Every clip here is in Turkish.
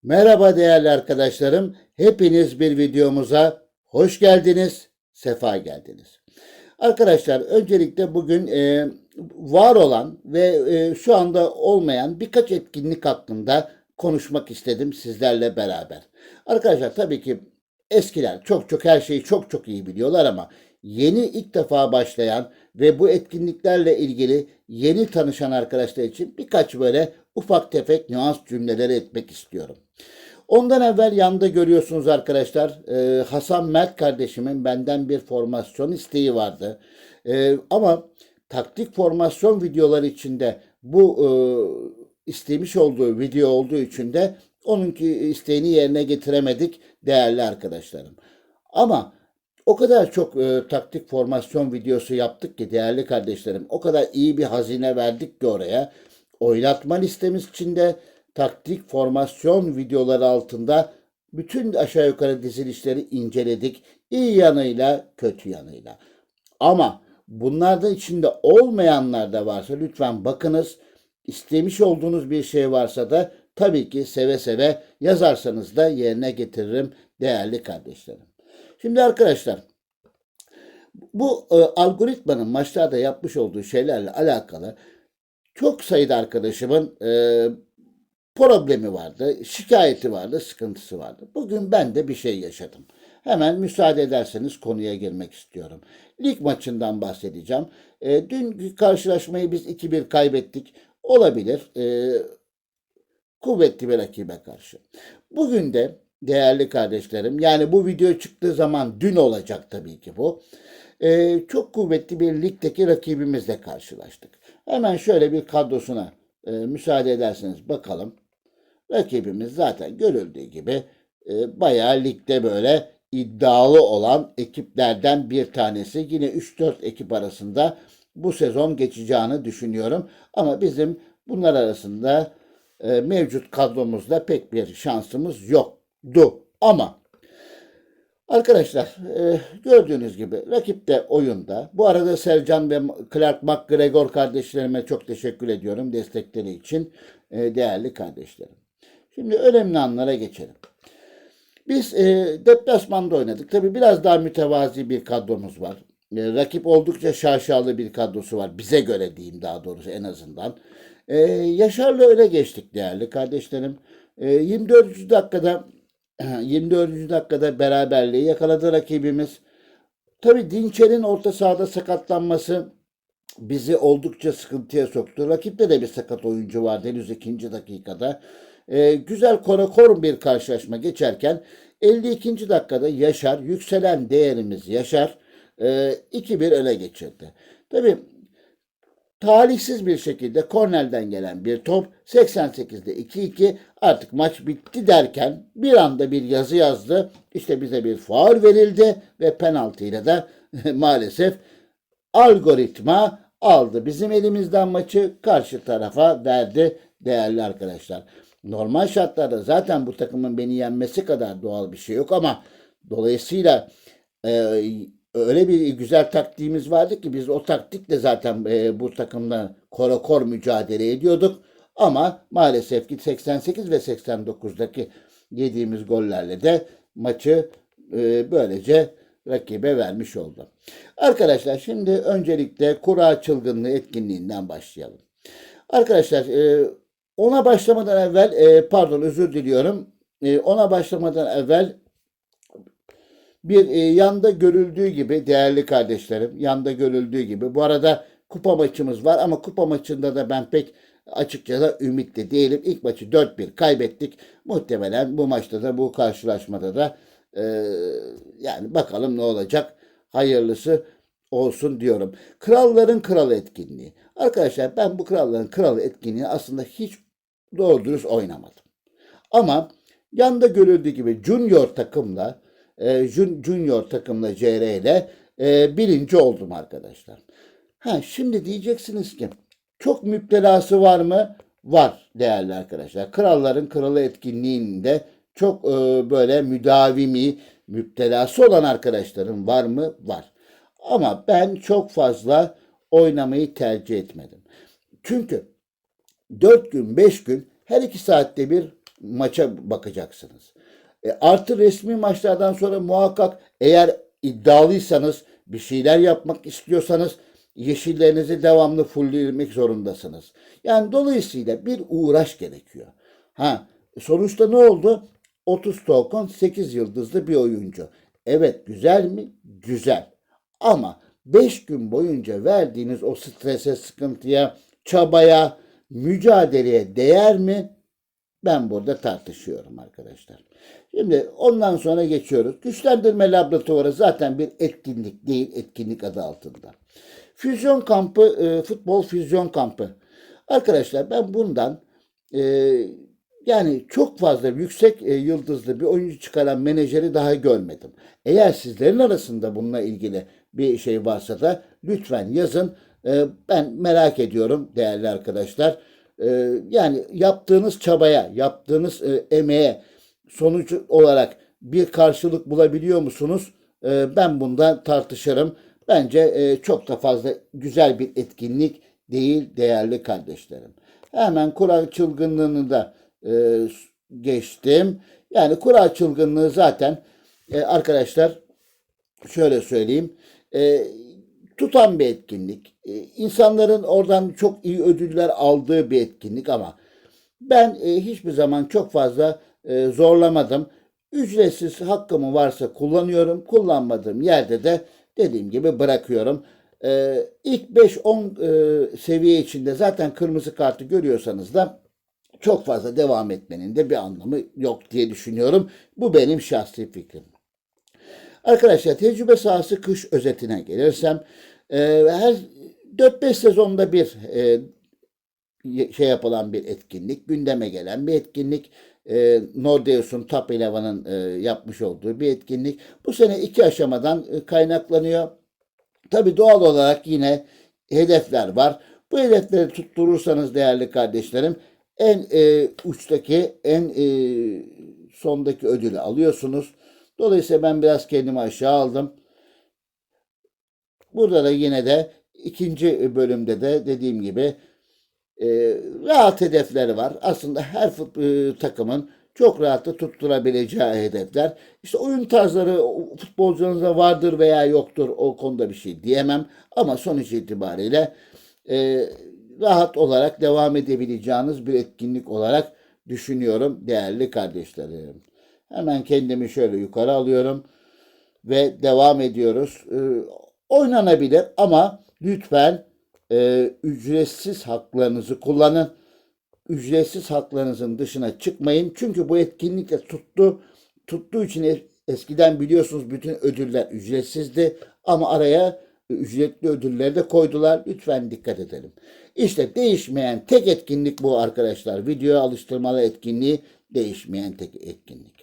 Merhaba değerli arkadaşlarım. Hepiniz bir videomuza hoş geldiniz, sefa geldiniz. Arkadaşlar öncelikle bugün var olan ve şu anda olmayan birkaç etkinlik hakkında konuşmak istedim sizlerle beraber. Arkadaşlar tabii ki eskiler çok her şeyi çok iyi biliyorlar ama yeni ilk defa başlayan ve bu etkinliklerle ilgili yeni tanışan arkadaşlar için birkaç böyle ufak tefek nüans cümleleri etmek istiyorum. Ondan evvel yanında görüyorsunuz arkadaşlar Hasan Mert kardeşimin benden bir formasyon isteği vardı. Ama taktik formasyon videoları içinde bu istemiş olduğu video olduğu için de onunki isteğini yerine getiremedik değerli arkadaşlarım. Ama o kadar çok taktik formasyon videosu yaptık ki değerli kardeşlerim, o kadar iyi bir hazine verdik ki oraya. Oynatma listemiz içinde taktik formasyon videoları altında bütün aşağı yukarı dizilişleri inceledik. İyi yanıyla, kötü yanıyla. Ama bunlardan içinde olmayanlar da varsa lütfen bakınız. İstemiş olduğunuz bir şey varsa da tabii ki seve seve yazarsanız da yerine getiririm değerli kardeşlerim. Şimdi arkadaşlar bu algoritmanın maçlarda yapmış olduğu şeylerle alakalı çok sayıda arkadaşımın problemi vardı, şikayeti vardı, sıkıntısı vardı. Bugün ben de bir şey yaşadım. Hemen müsaade ederseniz konuya girmek istiyorum. Lig maçından bahsedeceğim. Dün karşılaşmayı biz 2-1 kaybettik. Olabilir. Kuvvetli bir rakibe karşı. Bugün de değerli kardeşlerim, yani bu video çıktığı zaman dün olacak tabii ki bu. Çok kuvvetli bir ligdeki rakibimizle karşılaştık. Hemen şöyle bir kadrosuna müsaade ederseniz bakalım. Rakibimiz zaten görüldüğü gibi bayağı ligde böyle iddialı olan ekiplerden bir tanesi. Yine 3-4 ekip arasında bu sezon geçeceğini düşünüyorum. Ama bizim bunlar arasında mevcut kadromuzda pek bir şansımız yoktu. Ama arkadaşlar gördüğünüz gibi rakip de oyunda. Bu arada Sercan ve Clark McGregor kardeşlerime çok teşekkür ediyorum destekleri için değerli kardeşlerim. Şimdi önemli anlara geçelim. Biz deplasmanda oynadık. Tabii biraz daha mütevazi bir kadromuz var. Rakip oldukça şaşalı bir kadrosu var. Bize göre diyeyim daha doğrusu en azından. Yaşar'la öne geçtik değerli kardeşlerim. 24. dakikada 24. dakikada beraberliği yakaladı rakibimiz. Tabii Dinçer'in orta sahada sakatlanması bizi oldukça sıkıntıya soktu. Rakipte de bir sakat oyuncu vardı henüz ikinci dakikada. Güzel korakor bir karşılaşma geçerken 52. dakikada Yaşar, yükselen değerimiz Yaşar 2-1 öne geçirdi. Tabii talihsiz bir şekilde kornerden gelen bir top 88'de 2-2 artık maç bitti derken bir anda bir yazı yazdı. İşte bize bir faul verildi ve penaltıyla da maalesef algoritma aldı. Bizim elimizden maçı karşı tarafa verdi değerli arkadaşlar. Normal şartlarda zaten bu takımın beni yenmesi kadar doğal bir şey yok ama dolayısıyla e, öyle bir güzel taktiğimiz vardı ki biz o taktikle zaten bu takımla korakor mücadele ediyorduk. Ama maalesef ki 88 ve 89'daki yediğimiz gollerle de maçı böylece rakibe vermiş oldu. Arkadaşlar şimdi öncelikle kura çılgınlığı etkinliğinden başlayalım. Arkadaşlar ona başlamadan evvel pardon özür diliyorum. Ona başlamadan evvel bir yanda görüldüğü gibi değerli kardeşlerim, yanda görüldüğü gibi bu arada kupa maçımız var ama kupa maçında da ben pek açıkçası ümitli değilim. İlk maçı 4-1 kaybettik. Muhtemelen bu maçta da bu karşılaşmada da e, yani bakalım ne olacak. Hayırlısı olsun diyorum. Kralların Kralı etkinliği. Arkadaşlar ben bu Kralların Kralı etkinliği aslında hiç doğru dürüst oynamadım. Ama yanda görüldüğü gibi Junior takımla CR ile birinci oldum arkadaşlar. Ha, şimdi diyeceksiniz ki çok müptelası var mı? Var değerli arkadaşlar. Kralların Kralı etkinliğinde çok böyle müdavimi, müptelası olan arkadaşlarım var mı? Var. Ama ben çok fazla oynamayı tercih etmedim. Çünkü 4 gün 5 gün her 2 saatte bir maça bakacaksınız. Artı resmi maçlardan sonra muhakkak eğer iddialıysanız, bir şeyler yapmak istiyorsanız yeşillerinizi devamlı fulllemek zorundasınız. Yani dolayısıyla bir uğraş gerekiyor. Sonuçta ne oldu? 30 token 8 yıldızlı bir oyuncu. Evet, güzel mi? Güzel. Ama 5 gün boyunca verdiğiniz o strese, sıkıntıya, çabaya, mücadeleye değer mi? Ben burada tartışıyorum arkadaşlar. Şimdi ondan sonra geçiyoruz. Güçlendirme laboratuvarı zaten bir etkinlik değil, etkinlik adı altında. Füzyon kampı, futbol füzyon kampı. Arkadaşlar ben bundan e, yani çok fazla yüksek yıldızlı bir oyuncu çıkaran menajeri daha görmedim. Eğer sizlerin arasında bununla ilgili bir şey varsa da lütfen yazın. Ben merak ediyorum değerli arkadaşlar. Yani yaptığınız çabaya, yaptığınız emeğe sonuç olarak bir karşılık bulabiliyor musunuz? Ben bundan tartışırım. Bence çok da fazla güzel bir etkinlik değil değerli kardeşlerim. Hemen kura çılgınlığını da geçtim. Yani kura çılgınlığı zaten arkadaşlar şöyle söyleyeyim. Tutan bir etkinlik. İnsanların oradan çok iyi ödüller aldığı bir etkinlik ama ben hiçbir zaman çok fazla zorlamadım. Ücretsiz hakkımı varsa kullanıyorum. Kullanmadığım yerde de dediğim gibi bırakıyorum. İlk 5-10 seviye içinde zaten kırmızı kartı görüyorsanız da çok fazla devam etmenin de bir anlamı yok diye düşünüyorum. Bu benim şahsi fikrim. Arkadaşlar tecrübe sahası kış özetine gelirsem her 4-5 sezonda bir şey yapılan bir etkinlik, gündeme gelen bir etkinlik. Nordeus'un Top Eleven'ın yapmış olduğu bir etkinlik. Bu sene 2 aşamadan kaynaklanıyor. Tabii doğal olarak yine hedefler var. Bu hedefleri tutturursanız değerli kardeşlerim en uçtaki, en sondaki ödülü alıyorsunuz. Dolayısıyla ben biraz kendimi aşağı aldım. Burada da yine de ikinci bölümde de dediğim gibi rahat hedefleri var. Aslında her takımın çok rahatlıkla tutturabileceği hedefler. İşte oyun tarzları futbolcularınızda vardır veya yoktur. O konuda bir şey diyemem. Ama sonuç itibariyle rahat olarak devam edebileceğiniz bir etkinlik olarak düşünüyorum değerli kardeşlerim. Hemen kendimi şöyle yukarı alıyorum ve devam ediyoruz. Oynanabilir ama lütfen ücretsiz haklarınızı kullanın. Ücretsiz haklarınızın dışına çıkmayın. Çünkü bu etkinlikle tuttuğu için eskiden biliyorsunuz bütün ödüller ücretsizdi ama araya ücretli ödülleri de koydular. Lütfen dikkat edelim. İşte değişmeyen tek etkinlik bu arkadaşlar. Video alıştırmalı etkinliği değişmeyen tek etkinlik.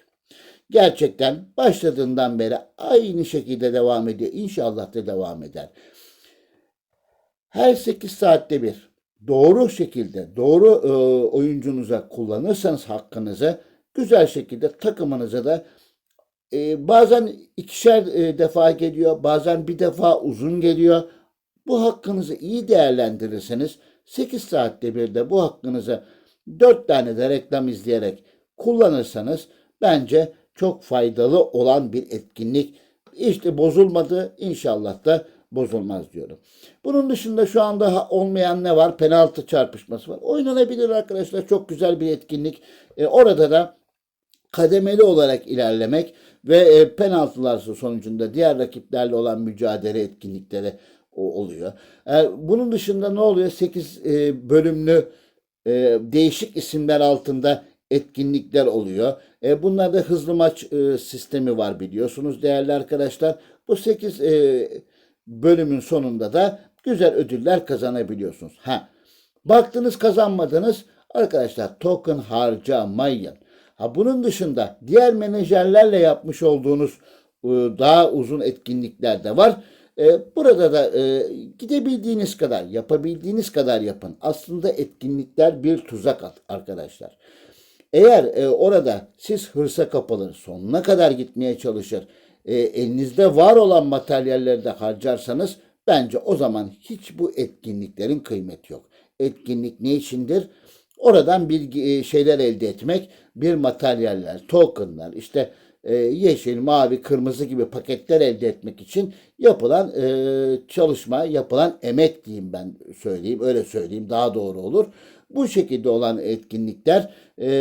Gerçekten başladığından beri aynı şekilde devam ediyor. İnşallah da devam eder. Her 8 saatte bir doğru şekilde doğru oyuncunuza kullanırsanız hakkınızı güzel şekilde takımınıza da bazen ikişer defa geliyor, bazen bir defa uzun geliyor. Bu hakkınızı iyi değerlendirirseniz 8 saatte bir de bu hakkınızı 4 tane de reklam izleyerek kullanırsanız bence çok faydalı olan bir etkinlik. İşte bozulmadı, inşallah da bozulmaz diyorum. Bunun dışında şu anda olmayan ne var? Penaltı çarpışması var. Oynanabilir arkadaşlar. Çok güzel bir etkinlik. Orada da kademeli olarak ilerlemek ve penaltılar sonucunda diğer rakiplerle olan mücadele etkinlikleri oluyor. Bunun dışında ne oluyor? 8 bölümlü değişik isimler altında etkinlikler oluyor. Bunlarda hızlı maç sistemi var biliyorsunuz değerli arkadaşlar. Bu 8 bölümün sonunda da güzel ödüller kazanabiliyorsunuz. Baktınız kazanmadınız. Arkadaşlar token harcamayın. Bunun dışında diğer menajerlerle yapmış olduğunuz daha uzun etkinlikler de var. Burada da gidebildiğiniz kadar, yapabildiğiniz kadar yapın. Aslında etkinlikler bir tuzak arkadaşlar. Eğer orada siz hırsa kapılır, sonuna kadar gitmeye çalışır, elinizde var olan materyalleri de harcarsanız bence o zaman hiç bu etkinliklerin kıymeti yok. Etkinlik ne içindir? Oradan şeyler elde etmek, bir materyaller, tokenlar, işte yeşil, mavi, kırmızı gibi paketler elde etmek için yapılan çalışma, yapılan emek diyeyim ben söyleyeyim, öyle söyleyeyim daha doğru olur. Bu şekilde olan etkinlikler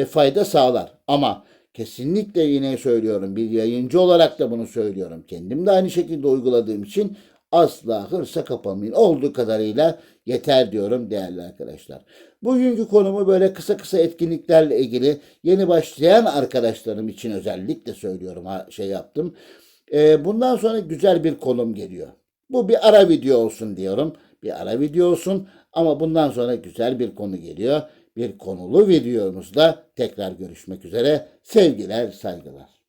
fayda sağlar. Ama kesinlikle yine söylüyorum, bir yayıncı olarak da bunu söylüyorum. Kendim de aynı şekilde uyguladığım için asla hırsa kapılmayın. Olduğu kadarıyla yeter diyorum değerli arkadaşlar. Bugünkü konumu böyle kısa kısa etkinliklerle ilgili yeni başlayan arkadaşlarım için özellikle söylüyorum, şey yaptım. Bundan sonra güzel bir konum geliyor. Bu bir ara video olsun diyorum. Bir ara video olsun ama bundan sonra güzel bir konu geliyor. Bir konulu videomuzda tekrar görüşmek üzere. Sevgiler, saygılar.